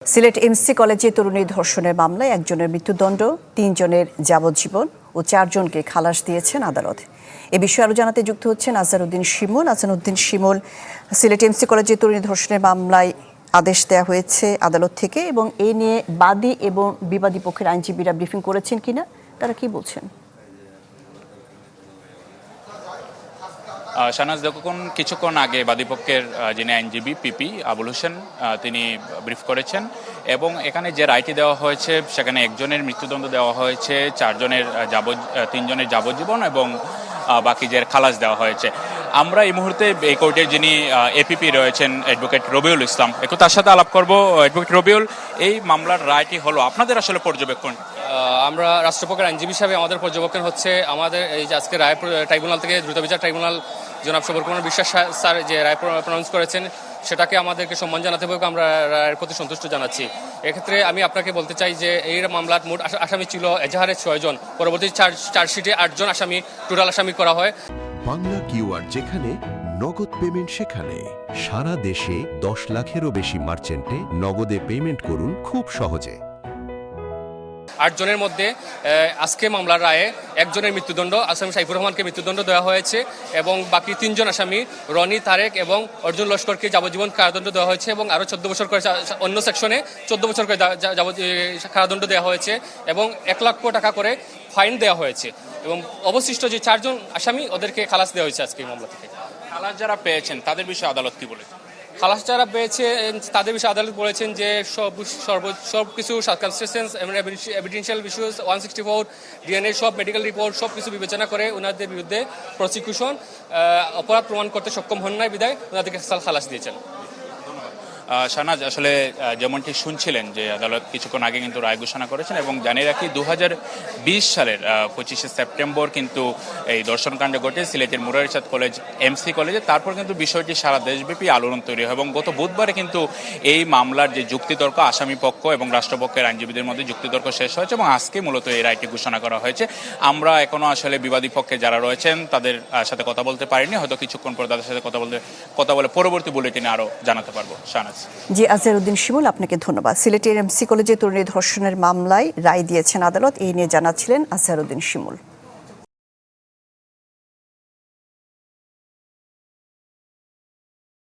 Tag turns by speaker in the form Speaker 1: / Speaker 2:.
Speaker 1: Sylhet MC কলেজে তরুণী ধর্ষণের মামলায় একজনের মৃত্যুদণ্ড, ৩ জনের যাবজ্জীবন ও 4 জনকে খালাস দিয়েছেন আদালত। এ বিষয়ে আরও জানাতে যুক্ত হচ্ছেন আজহারউদ্দিন শিমুল। সিলেট এমসি কলেজে তরুণী ধর্ষণের মামলায় আদেশ দেওয়া হয়েছে আদালত থেকে, এবং এ নিয়ে বাদী এবং বিবাদী পক্ষের আইনজীবীরা ব্রিফিং করেছেন কিনা, তারা কি বলছেন?
Speaker 2: শাহনাজ দেখুন, কিছুক্ষণ আগে বাদীপক্ষের যিনি আইনজীবী পিপি আবুল হোসেন তিনি ব্রিফ করেছেন, এবং এখানে যে রায়টি দেওয়া হয়েছে সেখানে একজনের মৃত্যুদণ্ড দেওয়া হয়েছে, 3 জনের যাবজ্জীবন এবং বাকি যে খালাস দেওয়া হয়েছে। আমরা এই মুহূর্তে এই কোর্টের যিনি এপিপি রয়েছেন অ্যাডভোকেট রবিউল ইসলাম, একটু তার সাথে আলাপ করব। অ্যাডভোকেট রবিউল, এই মামলার রায়টি হলো, আপনাদের আসলে পর্যবেক্ষণ?
Speaker 3: আমরা রাষ্ট্রপক্ষের আইনজীবী হিসাবে আমাদের পর্যবেক্ষণ হচ্ছে, আমাদের এই যে আজকে রায় ট্রাইব্যুনাল থেকে দ্রুত বিচার ট্রাইব্যুনাল জনাব সবর কুমার বিশ্বাস স্যার যে রায় প্রনাউন্স করেছেন সেটাকে আমাদেরকে সম্মান জানাতে হবে, আমরা রায়ের প্রতি সন্তুষ্ট জানাচ্ছি। এক্ষেত্রে আমি আপনাকে বলতে চাই যে এই মামলার মোট আসামি ছিল এজাহারে 6 জন, পরবর্তী চার্জশিটে 8 জন আসামি, টোটাল আসামি করা হয়।
Speaker 4: বাংলা কিউআর যেখানে নগদ পেমেন্ট সেখানে। সারা দেশে 10 লাখেরও বেশি মার্চেন্টে নগদে পেমেন্ট করুন খুব সহজে।
Speaker 3: 8 জনের মধ্যে আজকে মামলার রায়ে 1 জনের মৃত্যুদণ্ড, আসামি সাইফুর রহমানকে মৃত্যুদণ্ড দেওয়া হয়েছে, এবং বাকি 3 জন আসামি রনি, তারেক এবং অর্জুন লস্করকে যাবজ্জীবন কারাদণ্ড দেওয়া হয়েছে, এবং আরও 14 বছর করে অন্য সেকশনে 14 বছর করে কারাদণ্ড দেওয়া হয়েছে, এবং 1 লক্ষ টাকা করে ফাইন দেওয়া হয়েছে, এবং অবশিষ্ট যে 4 জন আসামি ওদেরকে খালাস দেওয়া হয়েছে আজকে এই মামলা থেকে।
Speaker 2: খালাস যারা পেয়েছেন তাদের বিষয়ে আদালত কি বলেছে?
Speaker 3: খালাস যারা পেয়েছে তাদের বিষয়ে আদালত বলেছেন যে সব কিছু সার্কামস্টেন্স এভিডেন্সিয়াল ইস্যুস 164 ডিএনএ সব মেডিকেল রিপোর্ট সব কিছু বিবেচনা করে ওনাদের বিরুদ্ধে প্রসিকিউশন অপরাধ প্রমাণ করতে সক্ষম হন নাই, বিদায় ওনাদেরকে খালাস দিয়েছেন।
Speaker 2: শাহনাজ, আসলে যেমনটি শুনছিলেন যে আদালত কিছুক্ষণ আগে কিন্তু রায় ঘোষণা করেছেন, এবং জানিয়ে রাখি 2020 সালের 25শে সেপ্টেম্বর কিন্তু এই ধর্ষণকাণ্ড ঘটে সিলেটের মুরারিচাঁদ কলেজ এমসি কলেজে। তারপর কিন্তু বিষয়টি সারা দেশব্যাপী আলোড়ন তৈরি হয়, এবং গত বুধবারে কিন্তু এই মামলার যে যুক্তিতর্ক আসামি পক্ষ এবং রাষ্ট্রপক্ষের আইনজীবীদের মধ্যে যুক্তিতর্ক শেষ হয়েছে, এবং আজকে মূলত এই রায়টি ঘোষণা করা হয়েছে। আমরা এখনো আসলে বিবাদী পক্ষে যারা রয়েছেন তাদের সাথে কথা বলতে পারিনি, হয়তো কিছুক্ষণ পর তাদের সাথে কথা বলে পরবর্তী বুলেটিনে আরও জানাতে পারবো। শাহনাজ।
Speaker 1: জি, আজহারউদ্দিন শিমুল, আপনাকে ধন্যবাদ। সিলেটের এমসি কলেজে তরুণী ধর্ষণের মামলায় রায় দিয়েছেন আদালত, এই নিয়ে জানাচ্ছিলেন আজহারউদ্দিন শিমুল।